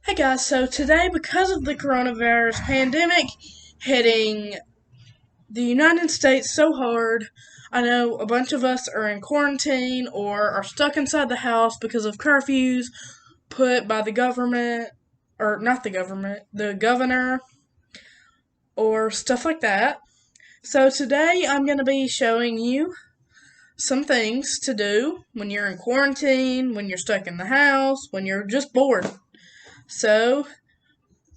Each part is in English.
Hey guys, so today, because of the coronavirus pandemic hitting the United States so hard, I know a bunch of us are in quarantine or are stuck inside the house because of curfews put by the government, or not the government, the governor, or stuff like that. So today I'm going to be showing you some things to do when you're in quarantine, when you're stuck in the house, when you're just bored. So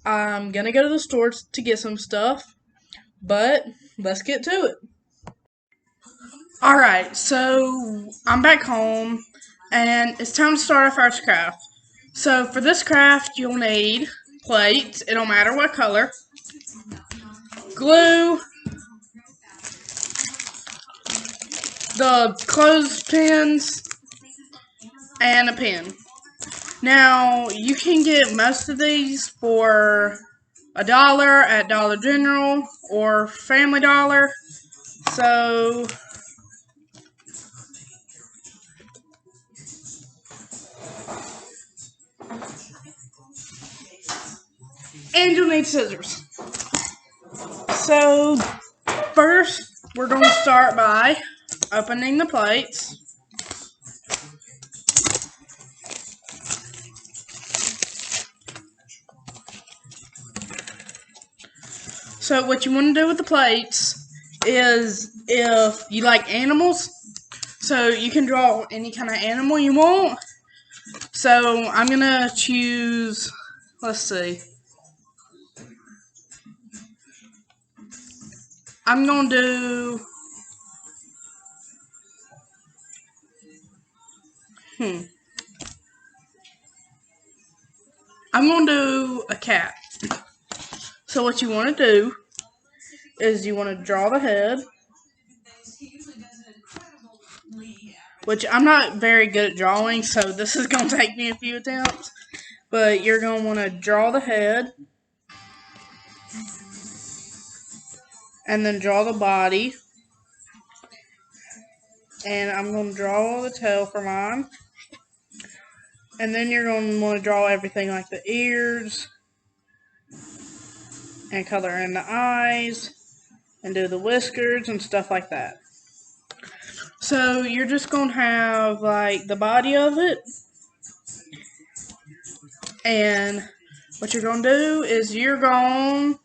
I'm gonna go to the store to get some stuff, but let's get to it. Alright, so I'm back home, and it's time to start our first craft. So for this craft, you'll need plates, it don't matter what color, glue, the clothespins, and a pen. Now, you can get most of these for $1 at Dollar General or Family Dollar. So and you'll need scissors. So first, we're going to start by opening the plates. So what you want to do with the plates is, if you like animals, so you can draw any kind of animal you want. So I'm going to choose, let's see, I'm going to do, I'm going to do a cat. So what you want to do is you want to draw the head, which I'm not very good at drawing, so this is going to take me a few attempts. But you're going to want to draw the head, and then draw the body, and I'm going to draw the tail for mine. And then you're going to want to draw everything like the ears, and color in the eyes, and do the whiskers and stuff like that. So you're just going to have like the body of it, and what you're going to do is you're going,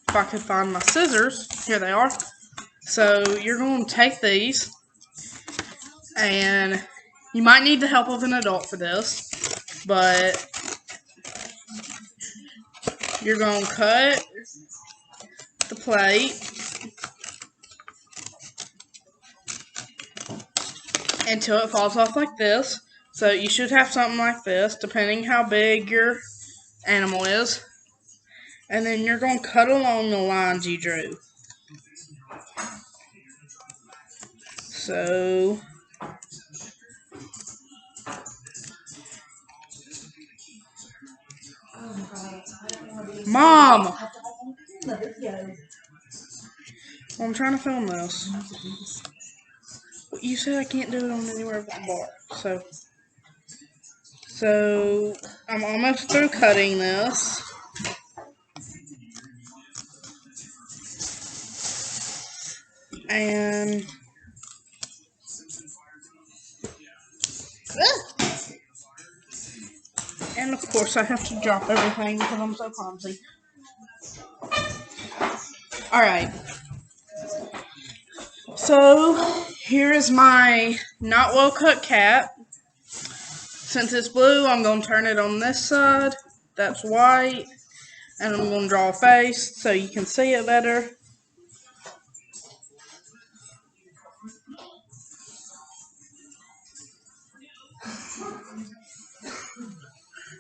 if I could find my scissors, here they are. So you're going to take these, and you might need the help of an adult for this, but you're going to cut the plate until it falls off like this. So you should have something like this, depending how big your animal is. And then you're going to cut along the lines you drew. So Mom! I'm trying to film this. You said I can't do it on anywhere but the bar. So I'm almost through cutting this. And of course I have to drop everything because I'm so clumsy. Alright. So here is my not well cut cat. Since it's blue, I'm going to turn it on this side. That's white. And I'm going to draw a face so you can see it better.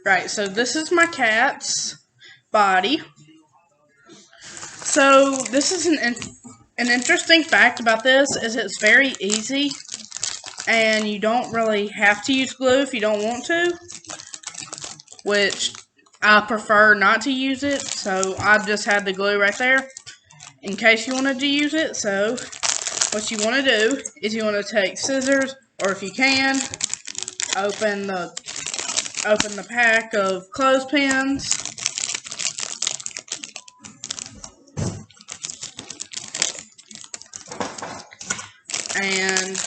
Right, so this is my cat's body. So this is an interesting fact about this is it's very easy, and you don't really have to use glue if you don't want to, which I prefer not to use it, so I've just had the glue right there in case you wanted to use it. So what you want to do is you want to take scissors, or if you can, open the open the pack of clothespins. And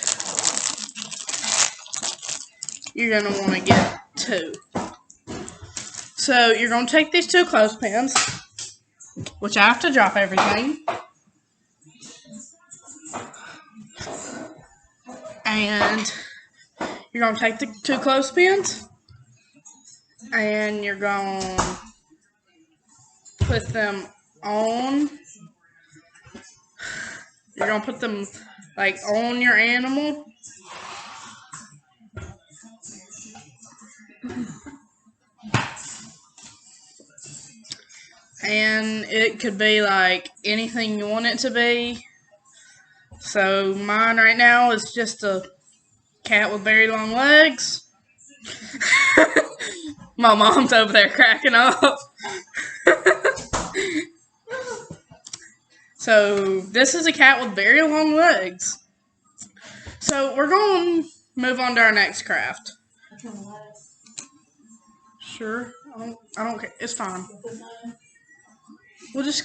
you're going to want to get 2. So you're going to take these 2 clothespins, which I have to drop everything. And you're going to take the 2 clothespins and you're going to put them on. You're going to put them like on your animal. And it could be like anything you want it to be. So mine right now is just a cat with very long legs. My mom's over there cracking up. So this is a cat with very long legs. So we're going to move on to our next craft. Sure. I don't care. It's fine. We'll just...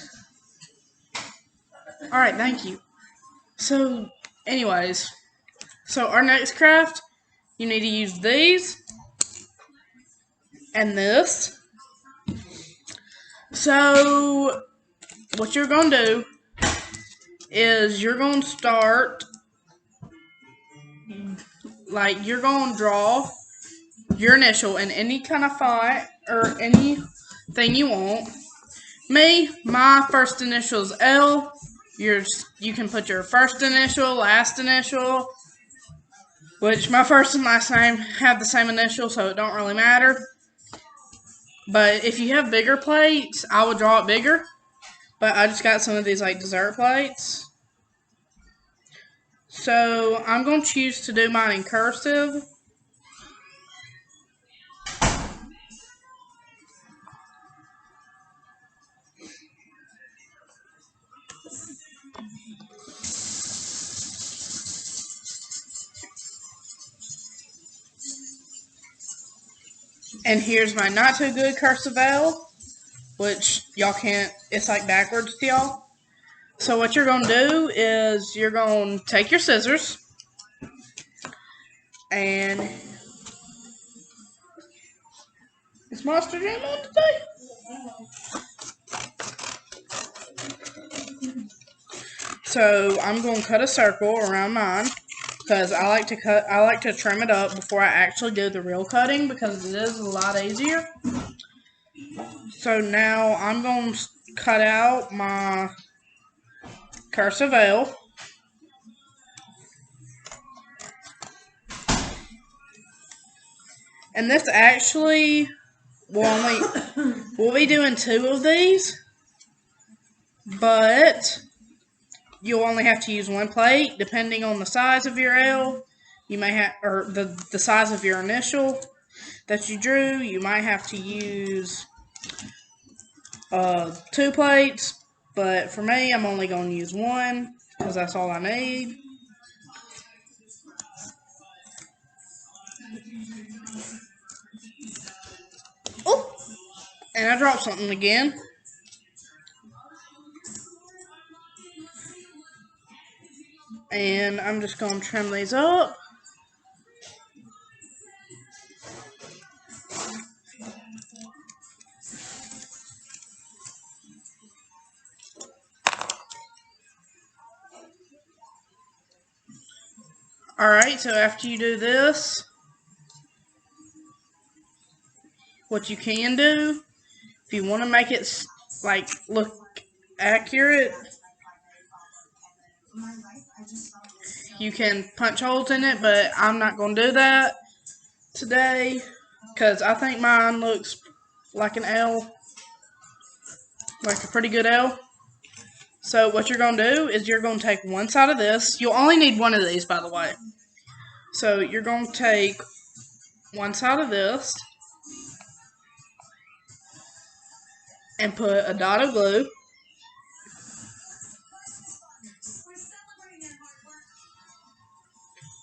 Alright, thank you. So, anyways. So our next craft, you need to use these. And this. So, what you're going to do is you're going to start, like, you're going to draw your initial in any kind of font or anything you want. Me, my first initial is L. You can put your first initial, last initial, which my first and last name have the same initial, so it don't really matter. But if you have bigger plates, I would draw it bigger. But I just got some of these like dessert plates. So I'm going to choose to do mine in cursive. And here's my not too good cursive L, which y'all can't, it's like backwards to y'all. So what you're going to do is you're going to take your scissors and is Monster Jam on today? So I'm going to cut a circle around mine because I like to trim it up before I actually do the real cutting because it is a lot easier. So now I'm going to cut out my cursive L. And this actually we'll be doing 2 of these, but you'll only have to use 1 plate depending on the size of your L. You may have, or the size of your initial that you drew. You might have to use 2 plates, but for me, I'm only going to use 1 because that's all I need. Oh, and I dropped something again. And I'm just going to trim these up. Alright, so after you do this, what you can do, if you want to make it like look accurate, you can punch holes in it, but I'm not going to do that today because I think mine looks like an L, like a pretty good L. So what you're going to do is you're going to take one side of this. You'll only need 1 of these, by the way. So you're going to take one side of this and put a dot of glue.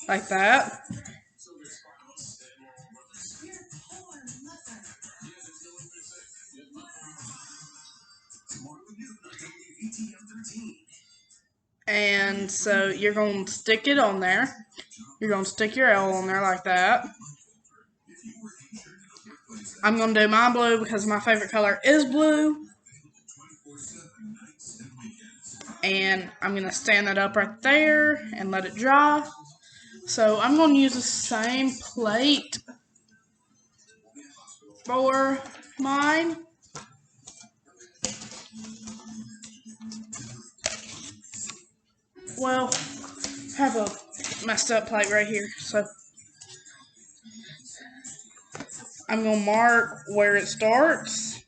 Like that. And so you're going to stick it on there. You're going to stick your L on there like that. I'm going to do mine blue because my favorite color is blue. And I'm going to stand that up right there and let it dry. So I'm going to use the same plate for mine. Well, I have a messed up plate right here. So I'm going to mark where it starts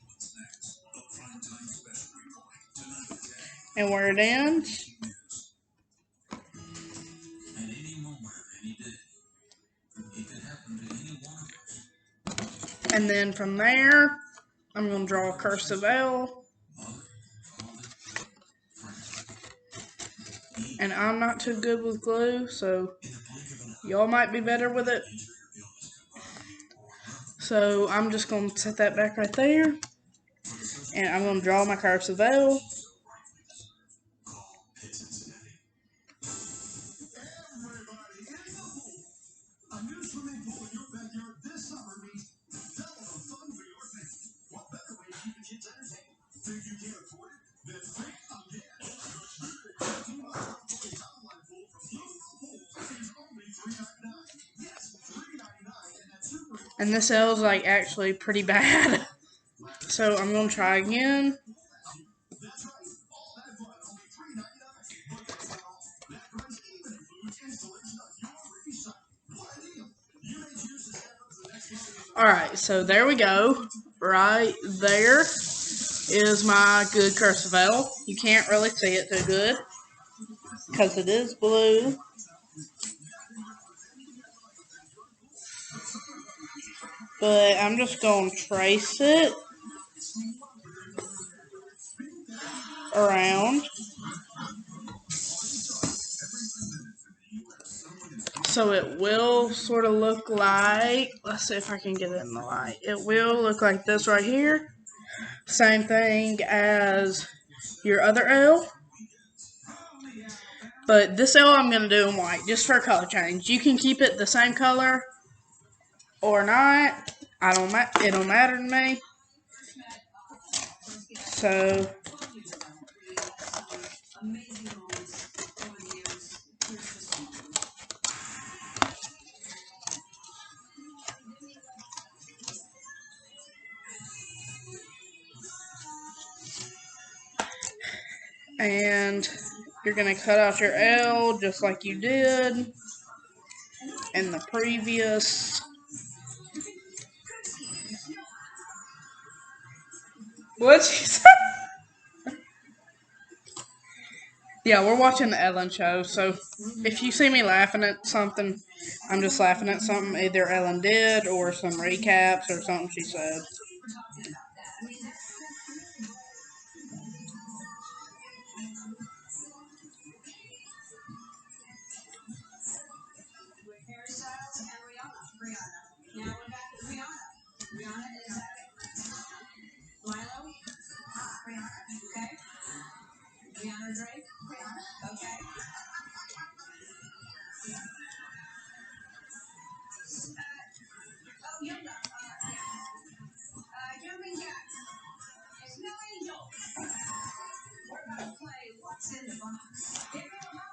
and where it ends. And then from there, I'm going to draw a cursive L. And I'm not too good with glue, so y'all might be better with it. So I'm just going to set that back right there. And I'm going to draw my cursive L. And this L is like actually pretty bad. So I'm going to try again. Alright, so there we go. Right there is my good cursive L. You can't really see it too good because it is blue. But I'm just going to trace it around. So it will sort of look like, let's see if I can get it in the light. It will look like this right here. Same thing as your other L. But this L I'm going to do in white, just for a color change. You can keep it the same color or not. It don't matter to me. So and you're going to cut out your L just like you did in the previous. What'd you say? Yeah, we're watching the Ellen show, so if you see me laughing at something, I'm just laughing at something either Ellen did or some recaps or something she said.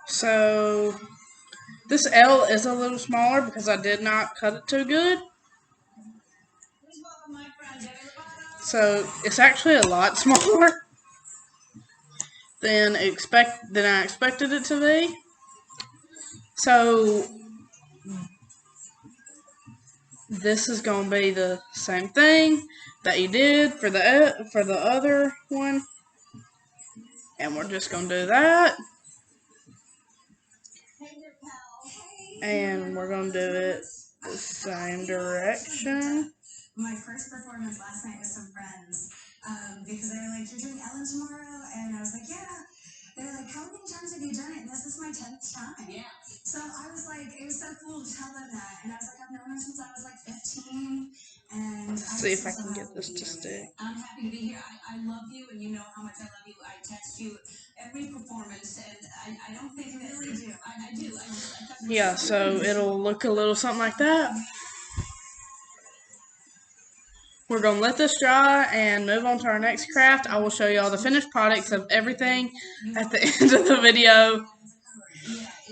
So this L is a little smaller because I did not cut it too good. So it's actually a lot smaller than I expected it to be. So this is going to be the same thing that you did for the other one. And we're just going to do that. And we're going to do it the same direction. My first performance last night with some friends, because they were like, "You're doing Ellen tomorrow?" And I was like, "Yeah." They were like, "How many times have you done it?" And this is my 10th time. Yeah. So I was like, it was so cool to tell them that. And I was like, I've known her since I was like 15. And See if I can get this to stick. I'm happy to be here. I love you, and you know how much I love you. I text you every performance, and I don't think that really do. I do. Yeah, so it'll look a little something like that. We're going to let this dry and move on to our next craft. I will show you all the finished products of everything at the end of the video.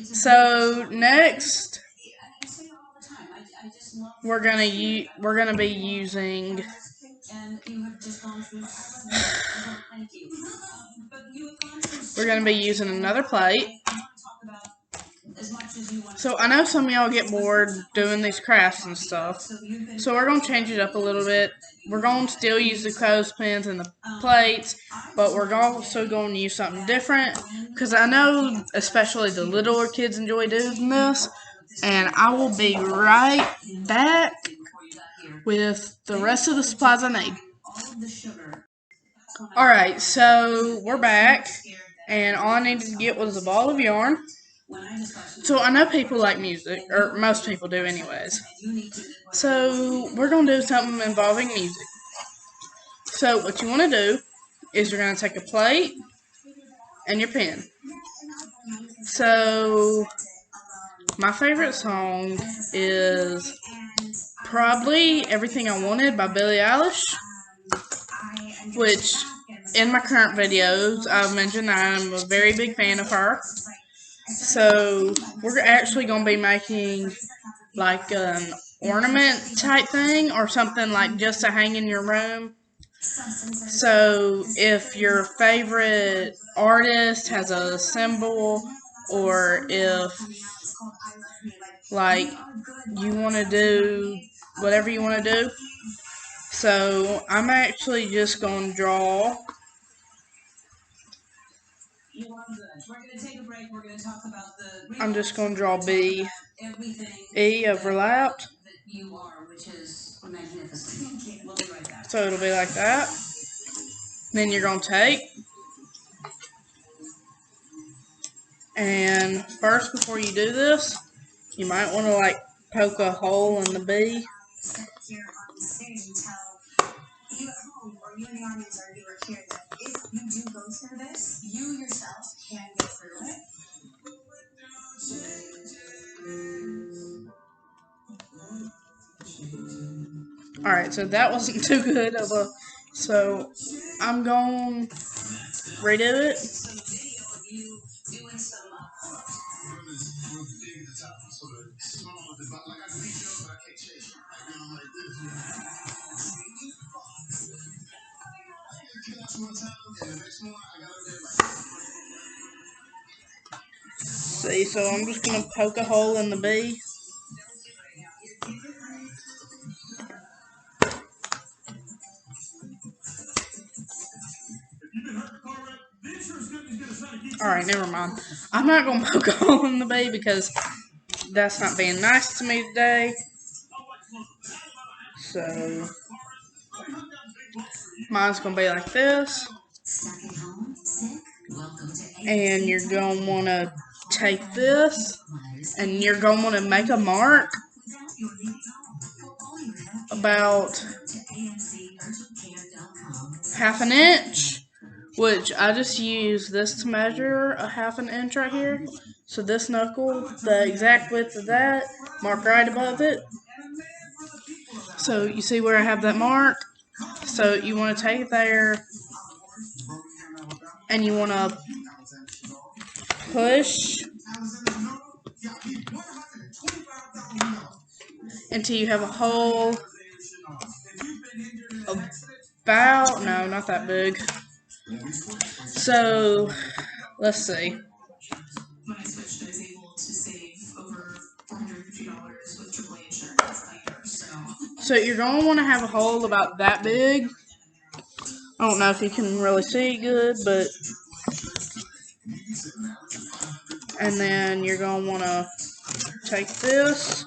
So next, we're gonna be using another plate. So I know some of y'all get bored doing these crafts and stuff. So we're going to change it up a little bit. We're going to still use the clothespins and the plates, but we're also going to use something different. Because I know especially the littler kids enjoy doing this. And I will be right back with the rest of the supplies I need. Alright, so we're back. And all I needed to get was a ball of yarn. So I know people like music, or most people do anyways. So we're going to do something involving music. So what you want to do is you're going to take a plate and your pen. So my favorite song is probably Everything I Wanted by Billie Eilish, which in my current videos I've mentioned that I'm a very big fan of her. So we're actually going to be making like an ornament type thing or something like just to hang in your room. So if your favorite artist has a symbol, or if like you want to do whatever you want to do. So I'm actually just going to draw. I'm just going to draw B, E overlapped. So it'll be like that. Then you're going to take, and first before you do this, you might want to like poke a hole in the B. You at home or you in the audience or you are here, that if you do go through this, you yourself can get through it. Alright, so that wasn't too good of a, so I'm going to redo it. See, so I'm just going to poke a hole in the B. Alright, never mind. I'm not going to poke a hole in the B because that's not being nice to me today. So mine's going to be like this. And you're going to want to take this and you're going to want to make a mark about ½ an inch, which I just use this to measure a ½ an inch right here. So this knuckle, the exact width of that, mark right above it. So you see where I have that mark? So you want to take it there and you want to push until you have a hole about, no, not that big. So let's see. When I switched, I was able to save over $450 with AAA insurance. So you're going to want to have a hole about that big. I don't know if you can really see good, but... And then you're going to want to take this,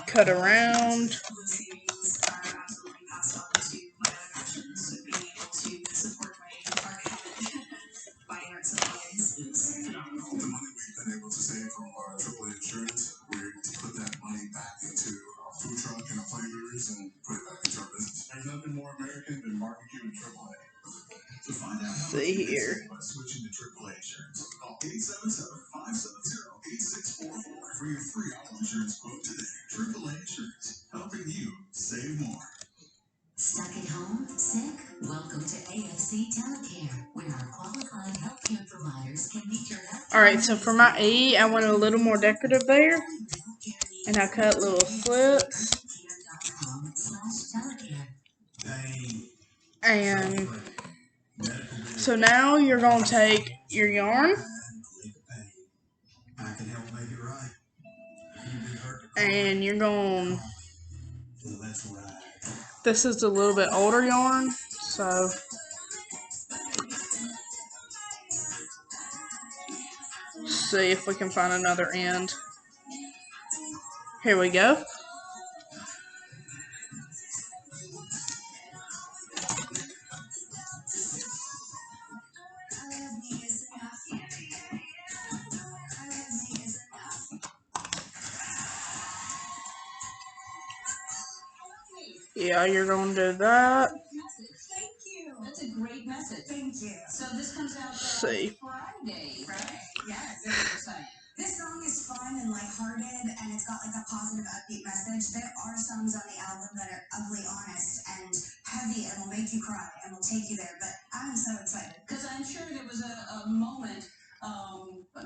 cut around, flavors and put it back into our business. There's nothing more American than barbecue and AAA. To find out how much you can save by switching to AAA insurance, call 877-570-8644 for your free auto insurance quote today. AAA Insurance, helping you save more. Stuck at home? Sick? Welcome to AFC Telecare, where our qualified healthcare providers can meet your health. Alright, so for my E, I went a little more decorative there. And I cut little slits. And so now you're going to take your yarn. And you're going, this is a little bit older yarn, so see if we can find another end. Here we go. Yeah, you're going to do that. Thank you. That's a great message. Thank you. So this comes out See. Friday, right? Yeah, very exciting. This song is fun and lighthearted, and it's got like a positive, upbeat message. There are songs on the album that are ugly, honest, and heavy, and will make you cry, and will take you there. But I'm so excited because I'm sure there was a moment.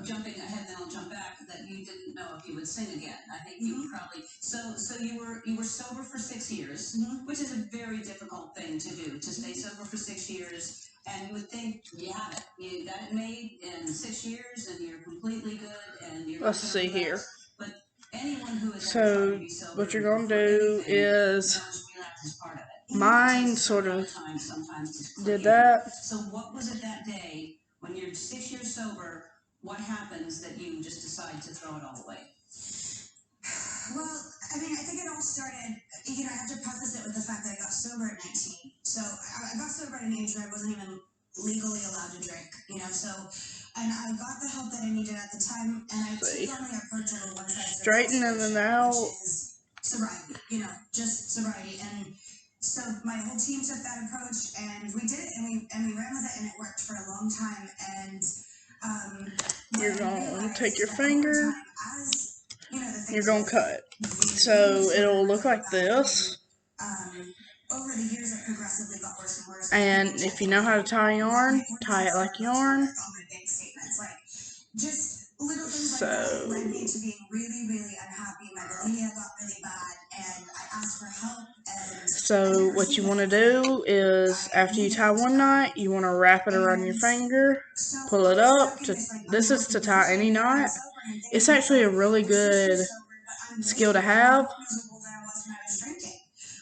Jumping ahead, then I'll jump back. That you didn't know if you would sing again. I think you probably so you were sober for 6 years, which is a very difficult thing to do, to stay sober for 6 years. And you would think you have it. You got it made in 6 years, and you're completely good. And you're. Let's see here. But anyone who is so what you're gonna do is mine sort of did that. So what was it that day when you're 6 years sober? What happens that you just decide to throw it all away? Well, I mean, I think it all started, I have to preface it with the fact that I got sober at 19. So I got sober at an age where I wasn't even legally allowed to drink, and I got the help that I needed at the time, and I took on the approach of a one-size-fits-all straightening it out, which is sobriety, just sobriety. And so my whole team took that approach, and we did it, and we ran with it, and it worked for a long time. And you're going to take your finger, you're going to cut. So it'll look like this. Over the years, it progressively got worse and worse. And if you know how to tie yarn, tie it like yarn. Just little things like that led me to being really, really unhappy. My bulimia got really bad, and I asked for help. So what you want to do is, after you tie one knot, you want to wrap it around your finger, pull it up. This is to tie any knot. It's actually a really good skill to have.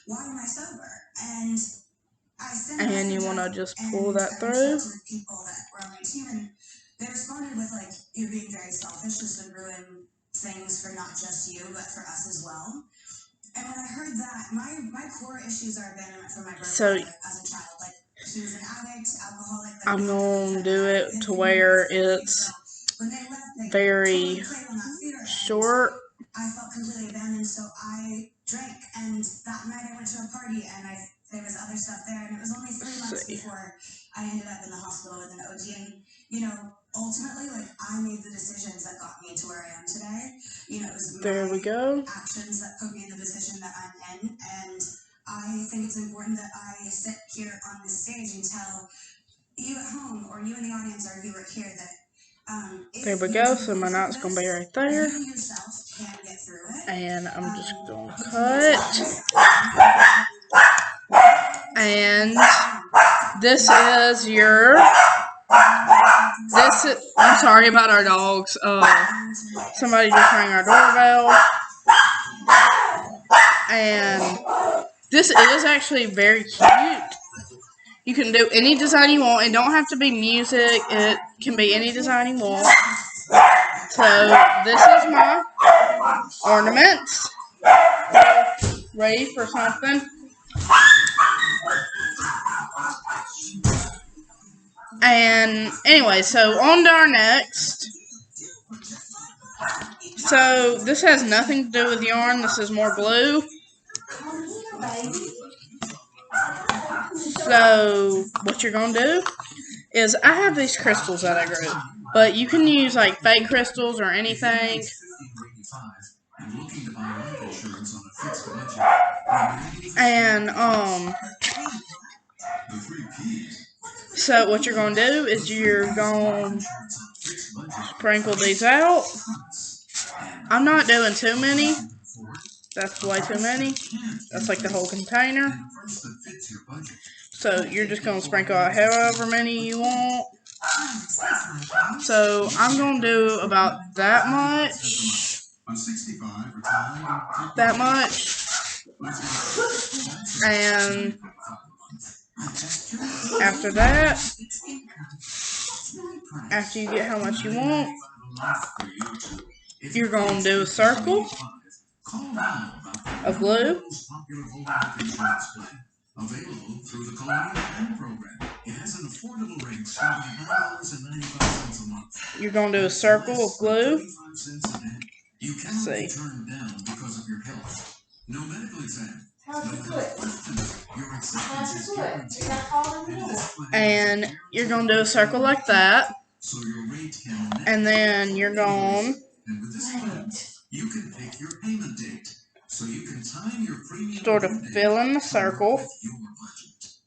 Why am I sober? And you want to just pull that through. People that were on my team, and they responded with, like, you're being very selfish. This would ruin things for not just you, but for us as well. And when I heard that, my core issues are abandonment from my birth as a child. Like, she was an addict, alcoholic. I'm going to do it to where it's very short. I felt completely abandoned, so I drank. And that night I went to a party, and there was other stuff there, and it was only 3 months before I ended up in the hospital with an OD. And, ultimately, like, I made the decisions that got me to where I am today. It was my actions that put me in the position that I'm in, and I think it's important that I sit here on this stage and tell you at home, or you in the audience, or you right here, that there we go. So my knot's going to be right there. you yourself can get through it. And I'm just going to cut. And this is your... I'm sorry about our dogs. Somebody just rang our doorbell. And this is actually very cute. You can do any design you want. It don't have to be music. It can be any design you want. So this is my ornaments. Ready for something? And anyway, so on to our next. So this has nothing to do with yarn. This is more glue. So what you're gonna do is, I have these crystals that I grew, but you can use like fake crystals or anything. And so what you're gonna do is you're gonna sprinkle these out. I'm not doing too many. That's way too many. That's like the whole container. So you're just gonna sprinkle out however many you want. So I'm gonna do about that much. That much. And after that, after you get how much you want, you're gonna do a circle of glue. Available through the Colonial Penn program. It has an affordable rate starting at $9.95 a month. You're going to do a circle of glue. You cannot be turned down because of your health. No medical exam. And you're going to do a circle like that. And then you're going. And with this plan, you can pick your payment date. So you can time your premium sort of fill in the circle.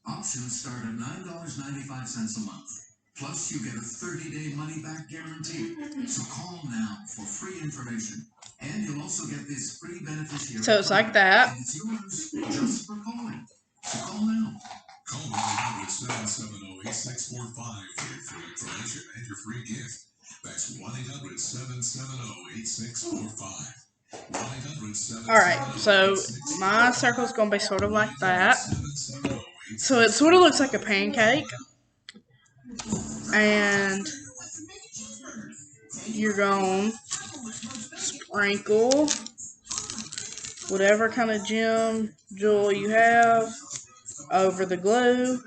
Options start at $9.95 a month. Plus, you get a 30-day money-back guarantee. So call now for free information. And you'll also get this free beneficiary. So it's like that. And it's yours just for calling. So call now. Call 1-800-770-8645 for your free information and your free gift. That's 1-800-770-8645. Alright, so my circle is going to be sort of like that. So it sort of looks like a pancake. And you're going to sprinkle whatever kind of jewel you have over the glue.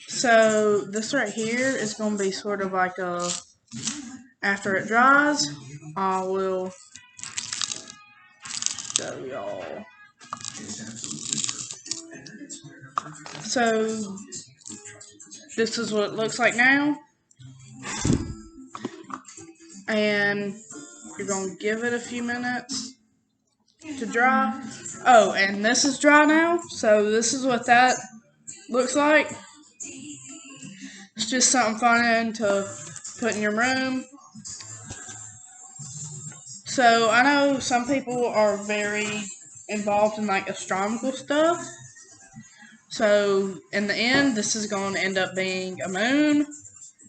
So this right here is going to be sort of like a, after it dries, I will show y'all. So this is what it looks like now. And you're going to give it a few minutes to dry. Oh, and this is dry now. So this is what that looks like. It's just something fun to put in your room. So I know some people are very involved in like astronomical stuff. So in the end, this is going to end up being a moon.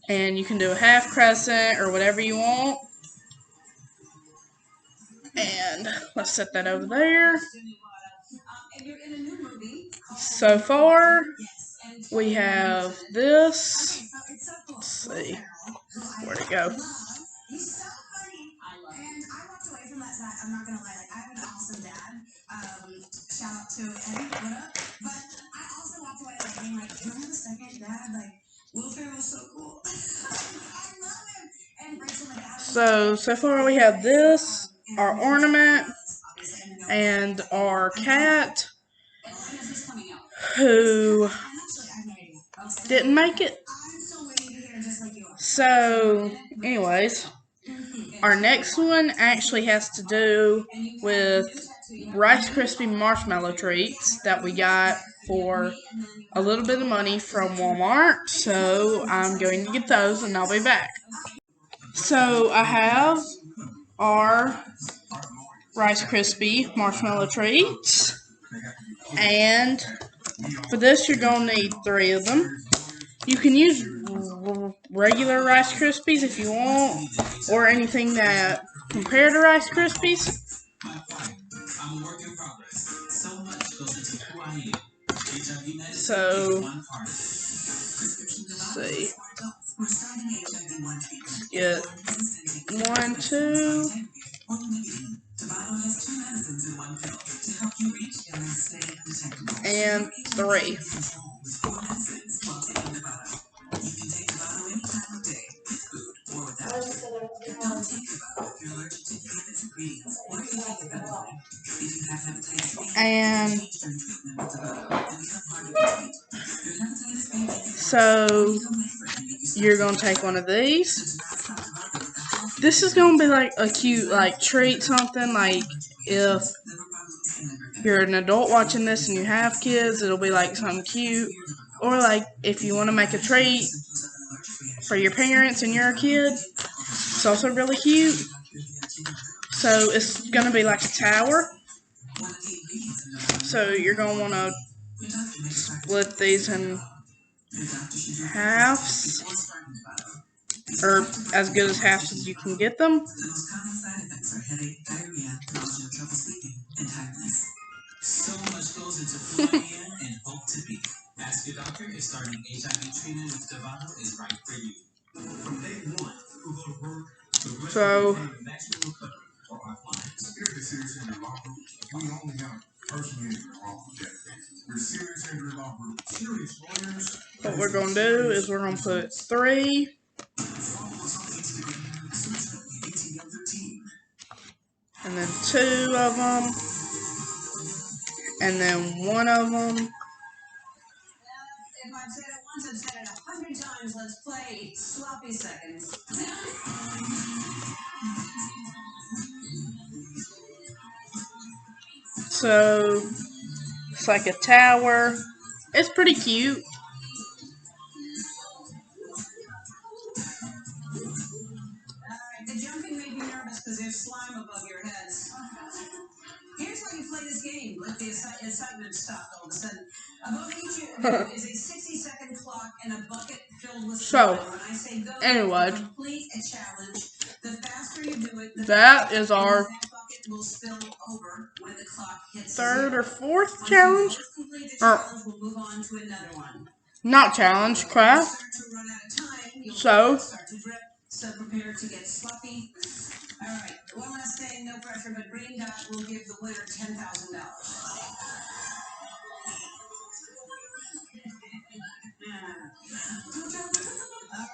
And you can do a half crescent or whatever you want. And let's set that over there. So far, we have this. Let's see. Where'd it go? I'm not gonna lie, like, I have an awesome dad. Shout out to Eddie, what up? But I also walked away like being like, can I have a second dad? Like, Will Ferrell's so cool. I love him. And Rachel, my dad. So far we have this, our ornament, and our cat, who didn't make it. So, anyways, our next one actually has to do with Rice Krispie marshmallow treats that we got for a little bit of money from Walmart. So I'm going to get those and I'll be back. So I have our Rice Krispie marshmallow treats. And for this you're going to need 3 of them. You can use regular Rice Krispies if you want, or anything that compare to Rice Krispies. So, let's see. Get 1, 2, and 3. And so you're going to take one of these. This is going to be like a cute treat, something like if you're an adult watching this and you have kids, it'll be like something cute. Or like if you want to make a treat for your parents and you're a kid, it's also really cute. So it's going to be like a tower. So you're going to want to split these in halves, or as good as halves as you can get them. So much goes into Flavia and Hope to Be. Ask Your Doctor if starting HIV treatment with Dovato is right for you. From day one, you go to work. So Maximum recovery or offline. Here's Serious Injury Law Group. We only have personal injury law for dedications. We're Serious Injury Law Group. Serious lawyers. what we're going to do is we're going to put 3. And then 2 of them. And then 1 of them. If I've said it once, I've said it 100 times. Let's play sloppy seconds. So it's like a tower. It's pretty cute. The jumping made me nervous because there's slime above your heads. Here's how you play this game. Let the excitement stop all of a sudden. Above each of you is a 60-second clock and a bucket filled with slime. When I say go, anyway, complete a challenge. The faster you do it, the that is our bucket will spill over when the clock hits 3rd or 4th Once challenge. you complete the challenge, we'll move on to another one. Not challenge, craft. Start to run out of time, you'll So start to drip. So prepare to get sloppy. All right, one last thing, no pressure, but Green Dot will give the winner $10,000.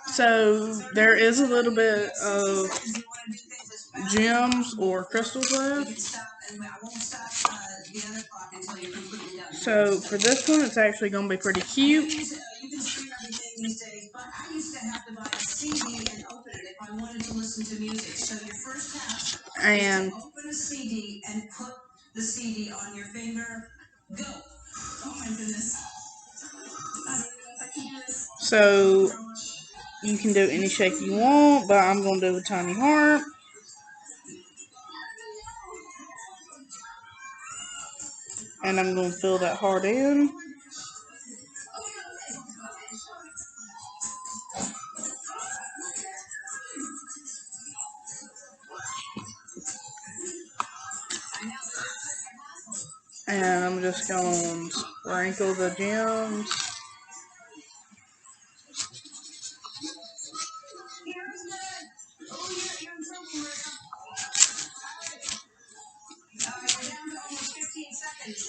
So there is a little bit of gems or crystals left. So for this one, it's actually going to be pretty cute. You can stream everything these days, but I used to have to buy a CD and open it if I wanted to listen to music. So your first task is to open a CD and put the CD on your finger. Go. Oh my goodness. I don't even know if I can do this. So you can do any shape you want, but I'm going to do a tiny heart. And I'm going to fill that heart in. And I'm just going to sprinkle the gems. You're down to almost 15 seconds.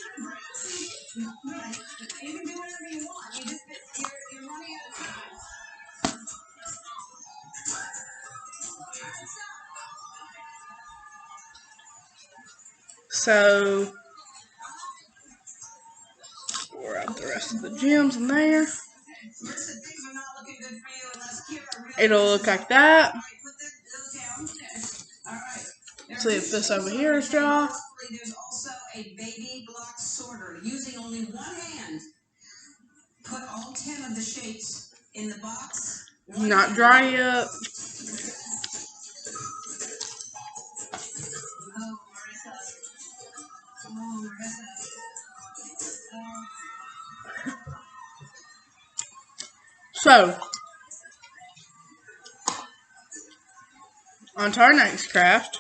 You can do whatever you want. You're running out of time. So pour out the rest of the gems in there. Listen, things are not looking good for you unless Kira really It'll look like that. put those down. All right. See if this over here is dry. There's also a baby block sorter. Using only one hand, put all 10 of the shapes in the box. Not dry yet. Oh, Marissa. Oh, Marissa. So, on to our next craft.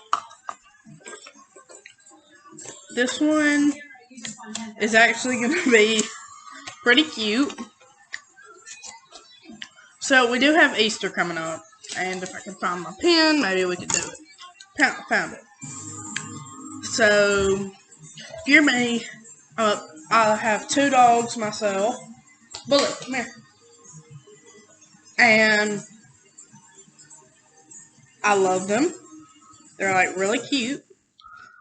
This one is actually going to be pretty cute. So, we do have Easter coming up. And if I can find my pen, maybe we could do it. Found it. So, if you're me, I have 2 dogs myself. Bullet, come here. And I love them. They're like really cute.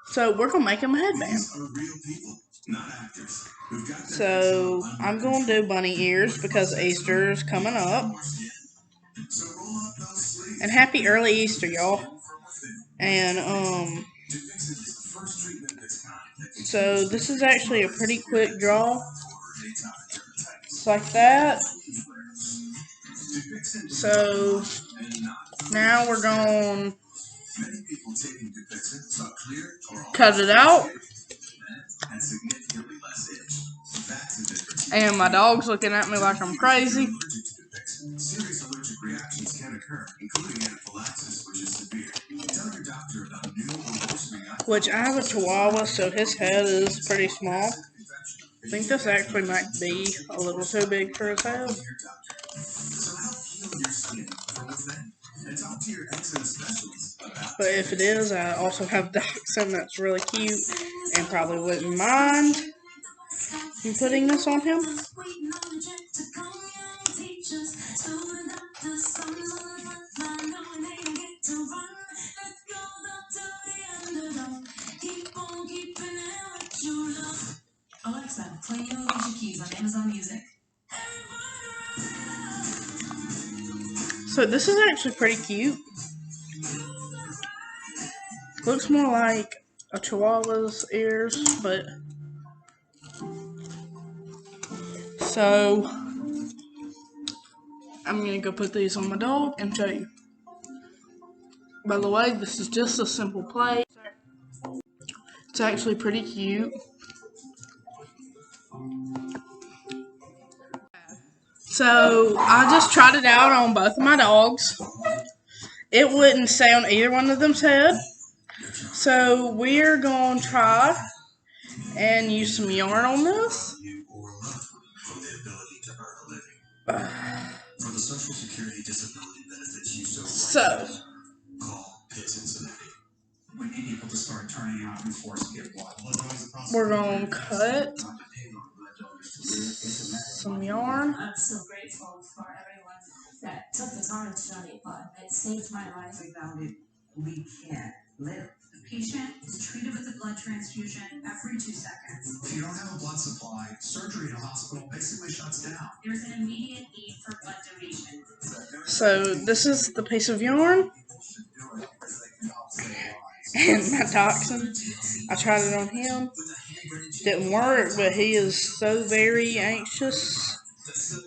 So we're gonna make them a headband. These are real people, not actors. Who've got their heads So under I'm gonna do bunny ears because Easter's coming up. So roll up those sleeves. And happy early Easter, y'all. From within. And Dupixent is the first treatment of its kind that so this is actually a pretty quick draw. for atopic dermatitis. Just like that. Dupixent So and not. now we're gonna Many people taking Dupixent saw clear or cut it out. and significantly less itch. That's the difference. And my dog's looking at me like I'm crazy. Allergic to Dupixent. Serious allergic reactions can occur, including anaphylaxis, which is severe. Tell your doctor about new or worsening Which I have a Chihuahua, so his head is pretty small. I think this actually might be a little too big for his head. So help heal your skin from within. And talk to your eczema specialist about But if it is, I also have Dachshund that's really cute and probably wouldn't mind me putting this on him. Alexa, play Yellow Alicia Keys on Amazon Music. So this is actually pretty cute. Looks more like a Chihuahua's ears, but so I'm gonna go put these on my dog and show you. By the way, this is just a simple play. It's actually pretty cute. So I just tried it out on both of my dogs. It wouldn't stay on either one of them's head. So we're going to try and use some yarn on this. for the ability to earn a living. For the Social Security disability benefits you So call Pitt Cincinnati. We need people to start turning out in force to get water. we're going to cut some yarn. I'm so grateful for everyone that took the time to study, but it saved my life. We found it. We can't live. The patient is treated with a blood transfusion every 2 seconds. If you don't have a blood supply, surgery in a hospital basically shuts down. There's an immediate need for blood donation. So this is the piece of yarn and my Dachshund. I tried it on him. Didn't work, but he is so very anxious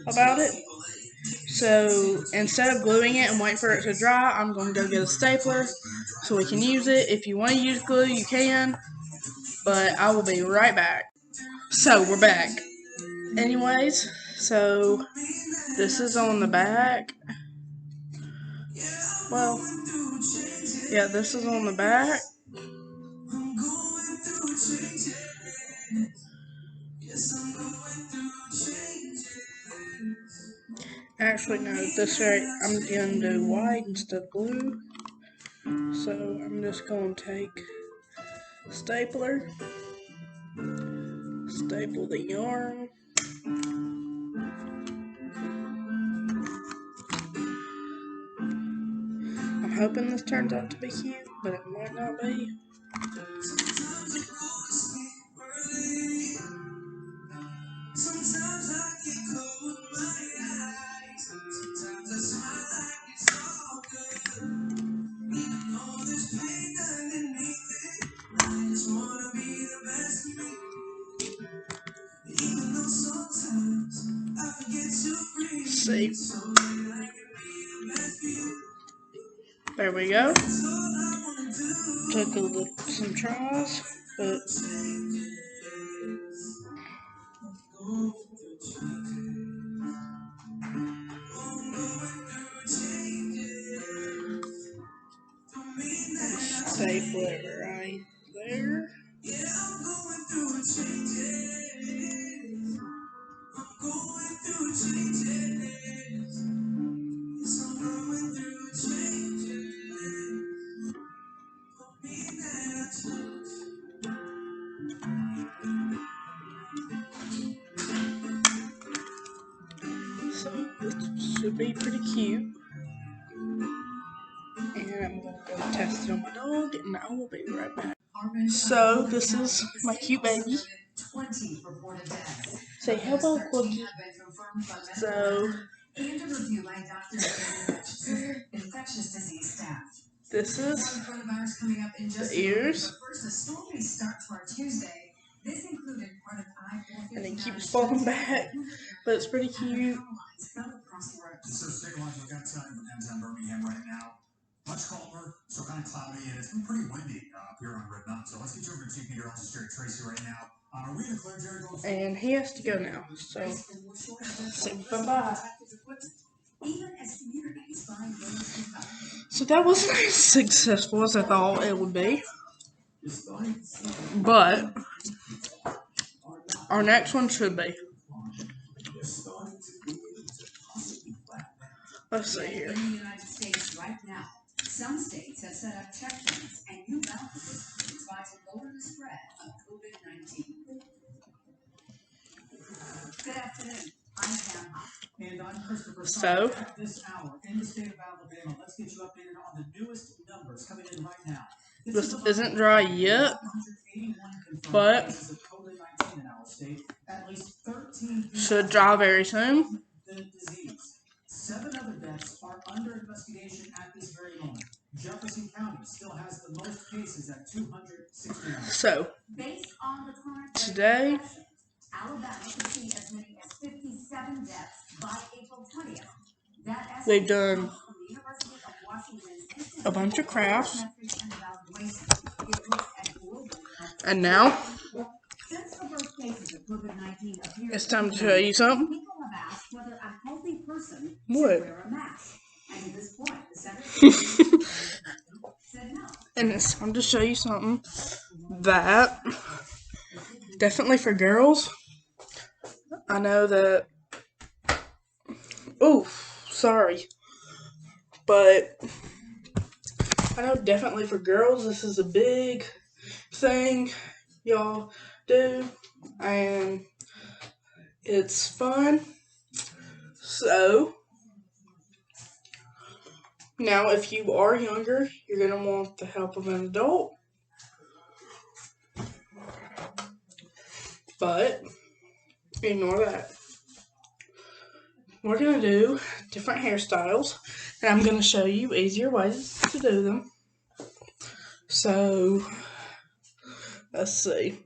about it. So instead of gluing it and waiting for it to dry, I'm going to go get a stapler so we can use it. If you want to use glue, you can, but I will be right back. So we're back. Anyways, so this is on the back. Well, yeah, this is on the back. Actually, no, this right, I'm going to do white instead of blue. So I'm just going to take a stapler, staple the yarn. I'm hoping this turns out to be cute, but it might not be. See. There we go. Took some tries, but staple it right there. be pretty cute. And I'm gonna go test it on my dog, and I will be right back. So this is my cute baby. Say hello, Cookie. So this is the ears, and it keeps falling back, but it's pretty cute. So state lines, we've got in Birmingham right now. Much calmer, so kind of cloudy, and it's been pretty windy up here on Red Mountain. So let's get you over to Chief Meteorologist Jerry Tracy right now. Are we in the clear, Jerry? And he has to go now, so say bye-bye. So that wasn't as successful as I thought it would be, but our next one should be. Let's see here. In the United States right now, some states have set up checkpoints and new balance try to lower the spread of COVID-19. Good afternoon. I'm Pam Hoff. And I'm Christopher. So At this hour in the state of Alabama, let's get you updated on the newest numbers coming in right now. this isn't dry yet, but should dry very soon. The disease. 7 other deaths are under investigation at this very moment. Jefferson County still has the most cases at 269. So Based on the current today, Alabama could see as many as 57 deaths by April 20th. That they've done from the University of Washington's a bunch of crafts, and and now since the first cases of COVID-19 appeared, it's time to show you something. people have asked whether a healthy person What? should wear a mask. And at this point, the Senate said no. And it's time to show you something that definitely for girls. I know that. Oh, sorry, but I know definitely for girls this is a big thing y'all do, and it's fun. So now if you are younger, you're going to want the help of an adult, but ignore that. We're going to do different hairstyles, and I'm going to show you easier ways to do them. So let's see.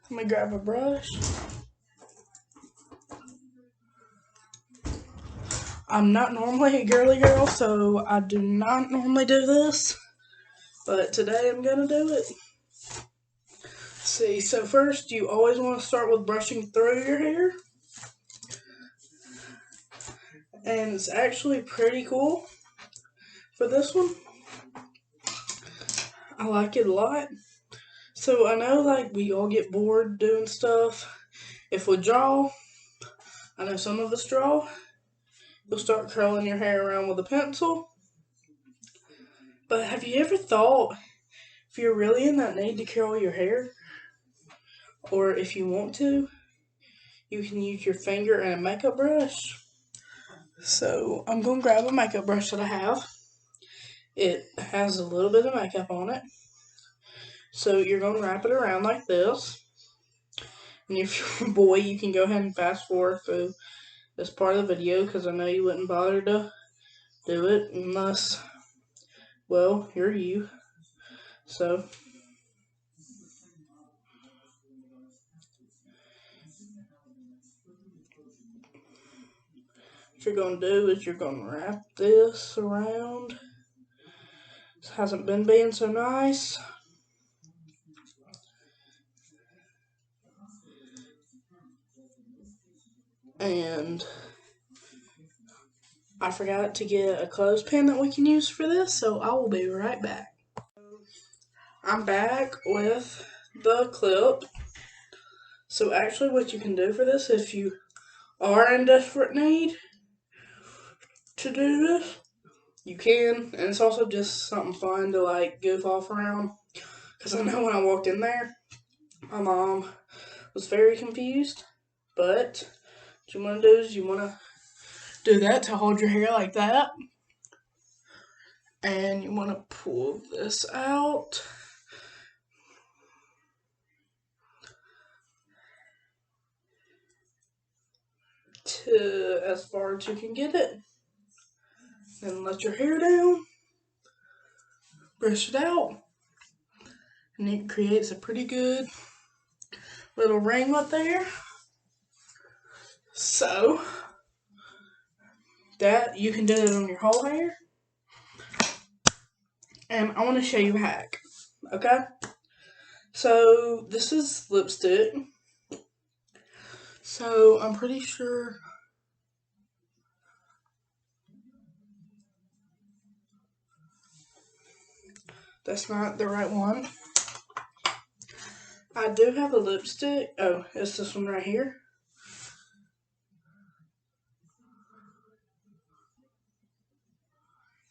Let me grab a brush. I'm not normally a girly girl, so I do not normally do this, but today I'm going to do it. See, so first you always want to start with brushing through your hair, and it's actually pretty cool for this one. I like it a lot. So I know like we all get bored doing stuff. If we draw, I know some of us draw, you'll start curling your hair around with a pencil. But have you ever thought, if you're really in that need to curl your hair, or if you want to, you can use your finger and a makeup brush. So I'm going to grab a makeup brush that I have. It has a little bit of makeup on it. So you're going to wrap it around like this. And if you're a boy, you can go ahead and fast forward through this part of the video, because I know you wouldn't bother to do it unless, well, you're you. So what you're going to do is you're going to wrap this around. This hasn't been being so nice. And I forgot to get a clothespin that we can use for this, so I will be right back. I'm back with the clip. So actually what you can do for this, if you are in desperate need to do this, you can. And it's also just something fun to like goof off around. Because I know when I walked in there, my mom was very confused. But what you want to do is you want to do that to hold your hair like that. And you want to pull this out. To as far as you can get it. Then let your hair down. Brush it out. And it creates a pretty good little ringlet there. So, that you can do it on your whole hair. And I want to show you a hack. Okay? So, this is lipstick. So, I'm pretty sure that's not the right one. I do have a lipstick. Oh, it's this one right here.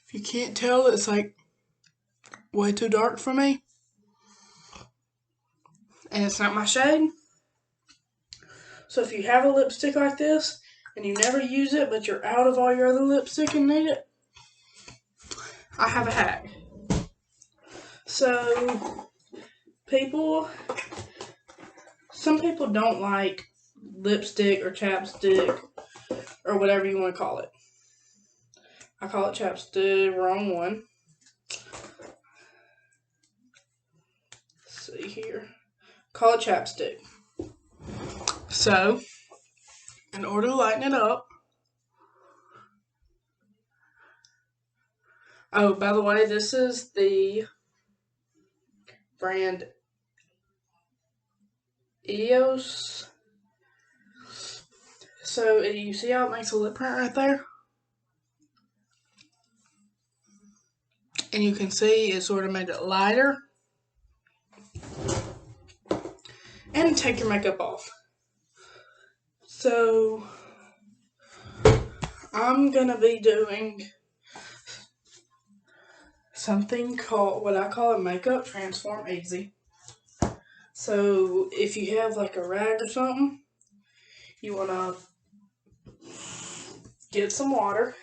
If you can't tell, it's like way too dark for me. And it's not my shade. So if you have a lipstick like this and you never use it, but you're out of all your other lipstick and need it, I have a hack. So some people don't like lipstick or chapstick or whatever you want to call it. I call it chapstick, wrong one. Let's see here. Call it chapstick. So, in order to lighten it up, oh, by the way, this is the brand EOS. So, you see how it makes a lip print right there? And you can see it sort of made it lighter. And take your makeup off. So, I'm going to be doing something called, what I call a makeup transform easy. So, if you have like a rag or something, you want to get some water,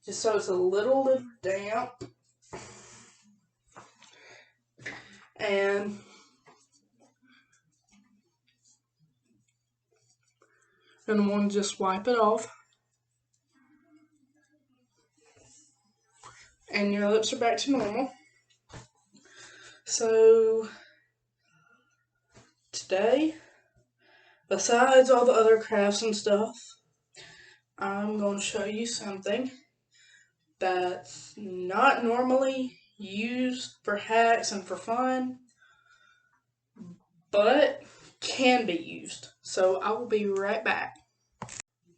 just so it's a little damp. And then want to just wipe it off. And your lips are back to normal. So, today, besides all the other crafts and stuff, I'm going to show you something that's not normally used for hacks and for fun, but can be used. So I will be right back.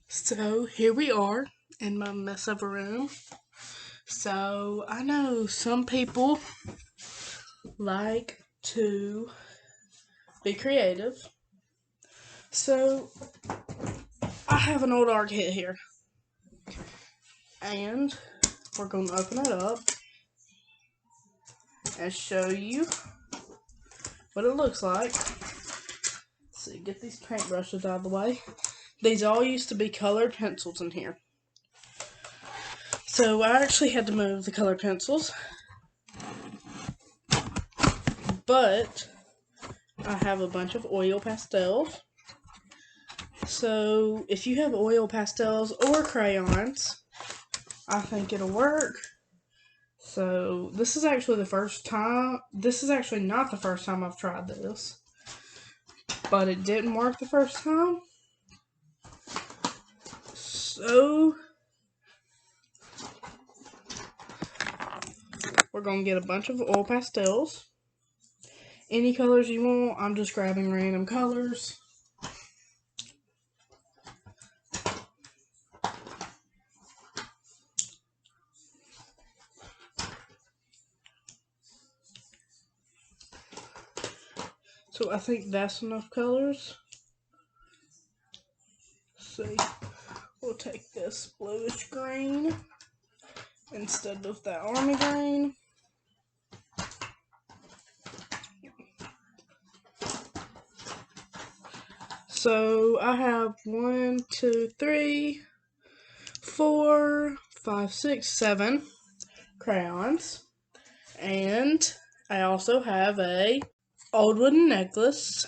So here we are in my mess of a room. So I know some people like to be creative. So I have an old art kit here. And we're going to open it up and show you what it looks like. Let's see, get these paintbrushes out of the way. These all used to be colored pencils in here. So I actually had to move the colored pencils. But I have a bunch of oil pastels. So if you have oil pastels or crayons, I think it'll work. So this is actually the first time. This is actually not the first time I've tried this, but it didn't work the first time. So we're gonna get a bunch of oil pastels. Any colors you want. I'm just grabbing random colors. So I think that's enough colors. Let's see, we'll take this bluish green instead of that army green. So I have 1, 2, 3, 4, 5, 6, 7 crayons. And I also have a old wooden necklace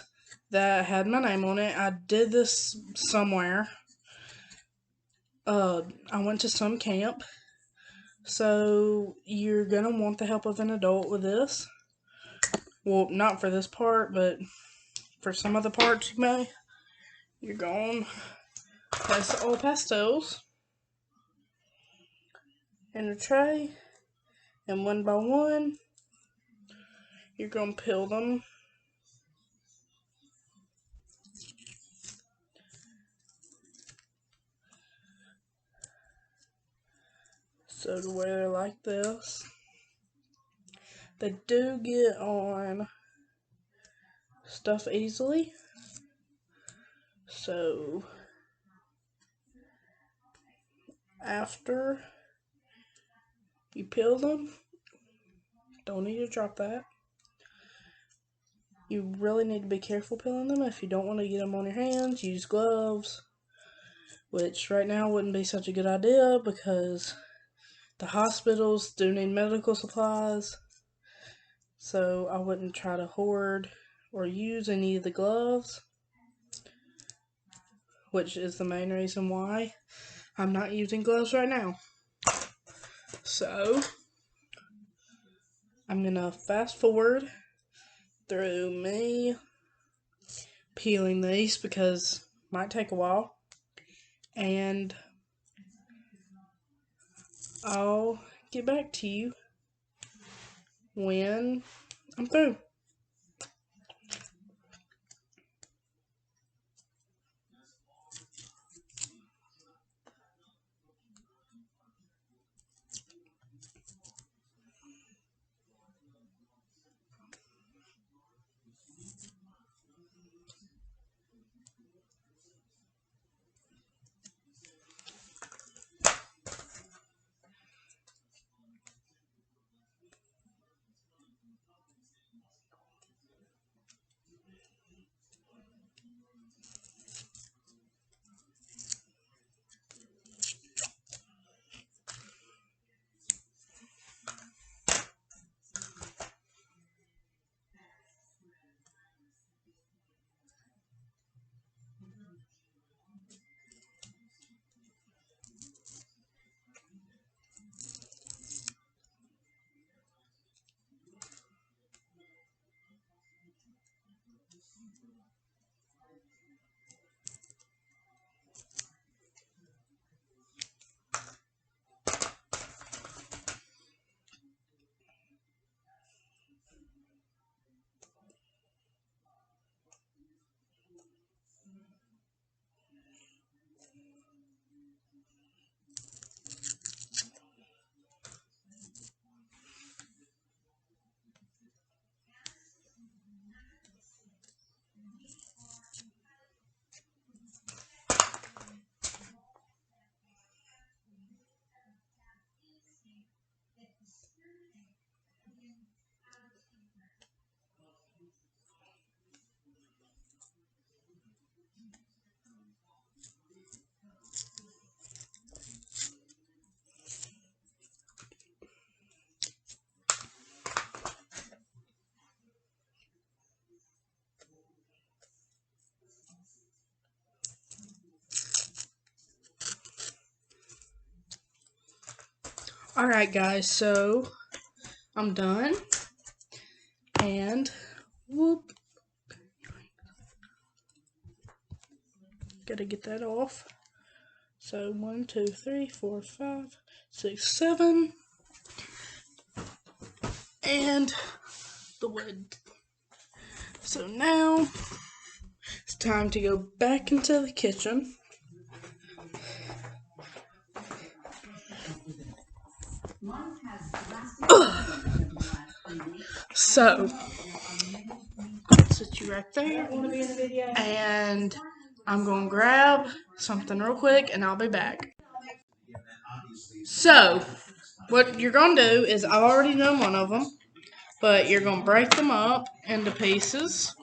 that had my name on it. I did this somewhere. I went to some camp. So you're gonna want the help of an adult with this. Well, not for this part, but for some other parts you may. You're going to place all pastels in a tray, and one by one, you're going to peel them. So to where they're like this. They do get on stuff easily. So after you peel them, don't need to drop that. You really need to be careful peeling them. If you don't want to get them on your hands, use gloves. Which right now wouldn't be such a good idea because the hospitals do need medical supplies. So I wouldn't try to hoard or use any of the gloves. Which is the main reason why I'm not using gloves right now. So I'm gonna fast forward through me peeling these because it might take a while. And I'll get back to you when I'm through. Alright guys, so I'm done. And whoop. Gotta get that off. So 1, 2, 3, 4, 5, 6, 7. And the wood. So now it's time to go back into the kitchen. So, sit you right there, and I'm going to grab something real quick, and I'll be back. So, what you're going to do is, I've already done one of them, but you're going to break them up into pieces.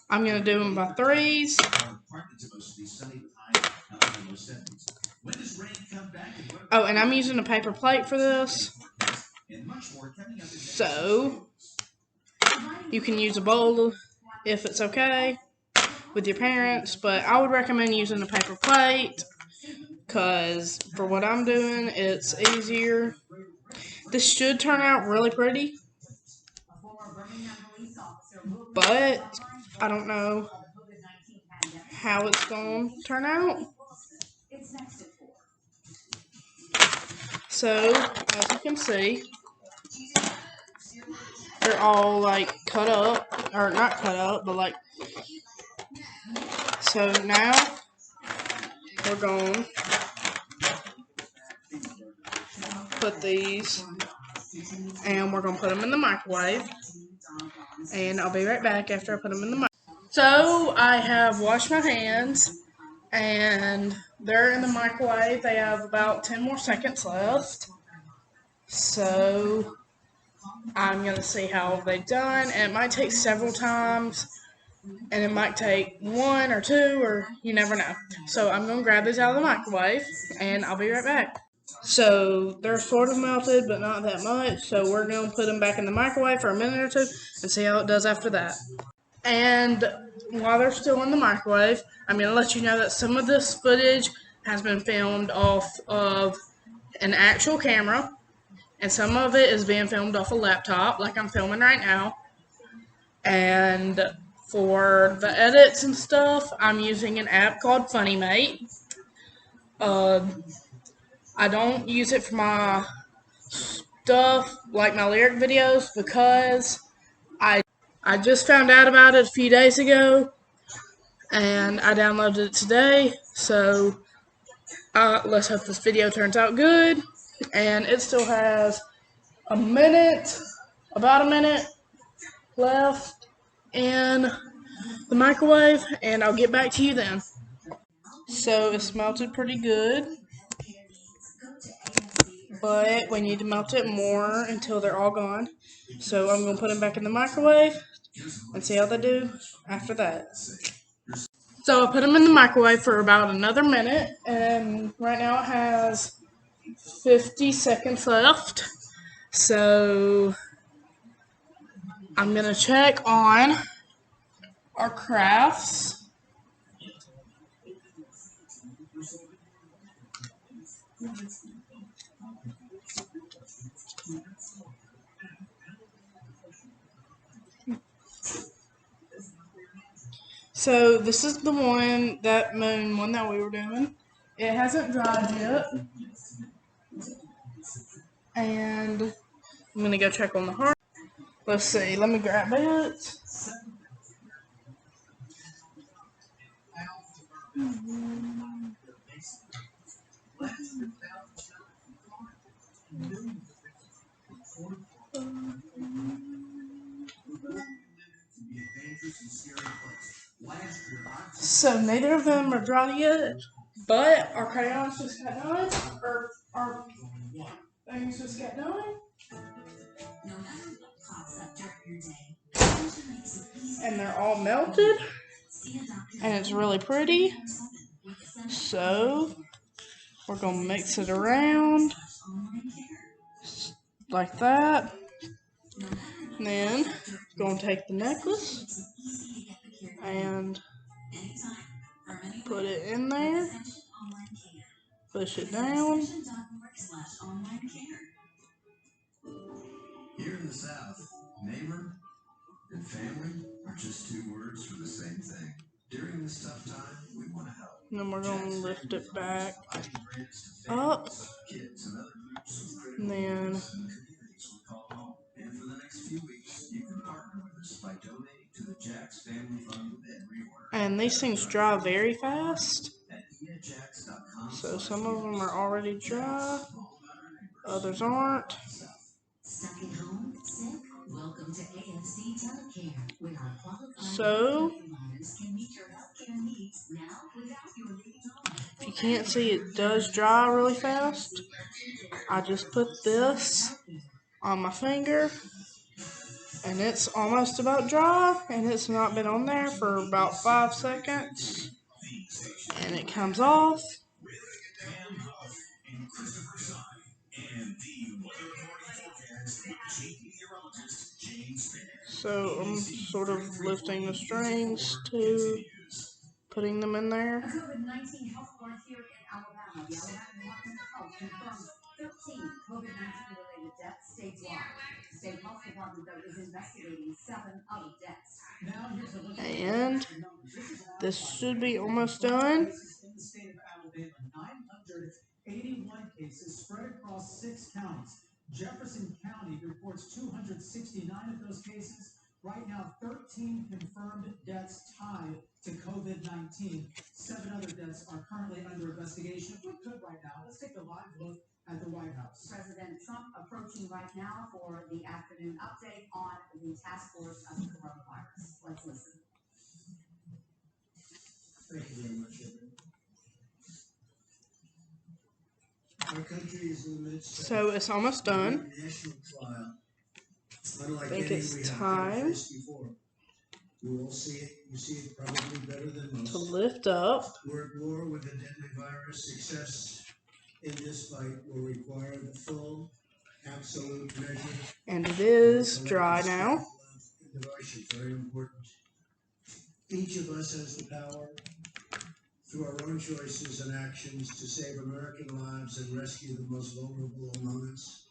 I'm going to do them by threes. Oh, and I'm using a paper plate for this. So, you can use a bowl if it's okay with your parents, but I would recommend using a paper plate because for what I'm doing, it's easier. This should turn out really pretty, but I don't know how it's going to turn out. So, as you can see, they're all like cut up, or not cut up, but like, so now we're going to put these, and we're going to put them in the microwave, and I'll be right back after I put them in the microwave. So, I have washed my hands, and they're in the microwave. They have about 10 more seconds left. So, I'm going to see how they've done, and it might take several times, and it might take 1 or 2, or you never know. So, I'm going to grab these out of the microwave, and I'll be right back. So, they're sort of melted, but not that much, so we're going to put them back in the microwave for a minute or two, and see how it does after that. And while they're still in the microwave, I'm going to let you know that some of this footage has been filmed off of an actual camera, and some of it is being filmed off a laptop, like I'm filming right now. And for the edits and stuff, I'm using an app called Funnymate. I don't use it for my stuff, like my lyric videos, because I just found out about it a few days ago, and I downloaded it today, so let's hope this video turns out good. And it still has about a minute left in the microwave, and I'll get back to you then. So it's melted pretty good, but we need to melt it more until they're all gone. So I'm going to put them back in the microwave and see how they do after that. So I put them in the microwave for about another minute, and right now it has 50 seconds left. So I'm going to check on our crafts. So this is the one, that moon one that we were doing. It hasn't dried yet. And I'm going to go check on the heart. Let's see, let me grab it. So neither of them are dry yet, but our crayons just got done, or our things just got done. And they're all melted, and it's really pretty. So we're going to mix it around like that. And then going to take the necklace and put it in there, push it down. Here in the South, neighbor and family are just 2 words for the same thing. During this tough time, we want to help. And then we're going to lift it back up. And then And for the next few weeks, you can partner with us by donating to the Jax Family Fund and Reorder. And these things dry very fast. So some of them are already dry, others aren't. So if you can't see, it does dry really fast. I just put this on my finger, and it's almost about dry, and it's not been on there for about 5 seconds, and it comes off. So I'm sort of lifting the strings to putting them in there. A COVID-19 health alert here in Alabama. The Alabama Department of Health confirms 13 COVID-19 related deaths statewide. The state health department, though, is investigating 7 other deaths. Now here's a look at And this should be almost done. In the state of Alabama, 981 cases spread across 6 counties. Jefferson County reports 269 of those cases. Right now, 13 confirmed deaths tied to COVID-19. 7 other deaths are currently under investigation. If we could right now, let's take a live look at the White House. President Trump approaching right now for the afternoon update on the task force of the coronavirus. Let's listen. Thank you very much, everyone. Our country is in the midst of So it's almost done. a national trial. Unlike I think any it's we have time ever faced before. You all see it. You see it probably better than most. to lift up. We're at war with a deadly virus. Success in this fight will require the full, absolute measure. And it is of dry collective now. strength, love, and devotion. Very important. Each of us has the power, through our own choices and actions, to save American lives and rescue the most vulnerable among us.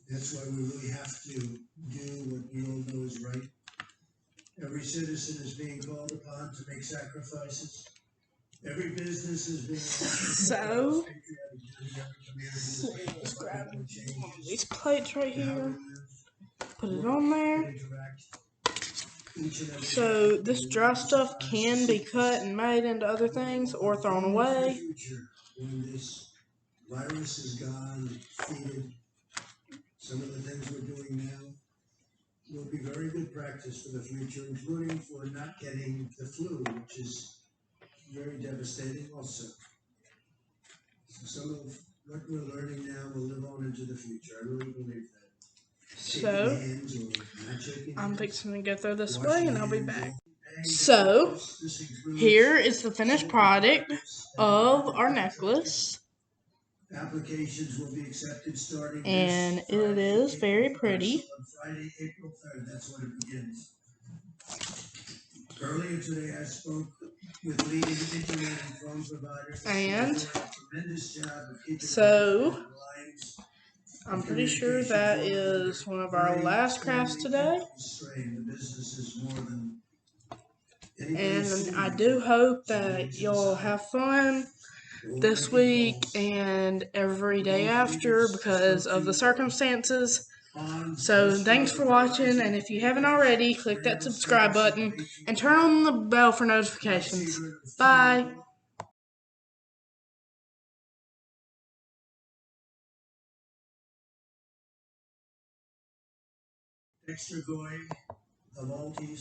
That's why we really have to do what we all know is right. Every citizen is being called upon to make sacrifices. Every business is being So, let's grab one of these plates right here, put it on there. So this dry stuff can be cut and made into other things or thrown away. When this virus is gone, defeated, some of the things we're doing now will be very good practice for the future, including for not getting the flu, which is very devastating also. So some of what we're learning now will live on into the future. I really believe that. So, Shaking hands or not shaking I'm hands, fixing to go through this way washing and I'll be hands, back. and So, this includes here is the finished product of our necklace. applications will be accepted starting And this it is Friday, very April 3rd. pretty. So on Friday, April 3rd, that's when it begins. Earlier today, I spoke with leading internet and phone providers. And They're doing a tremendous job of keeping so, lines. I'm pretty sure that is one of our last crafts today. The business is more than And I do hope that y'all have fun this week and every day after because of the circumstances. So thanks for watching, and if you haven't already, click that subscribe button and turn on the bell for notifications. Bye! Dexter Goy of Maltese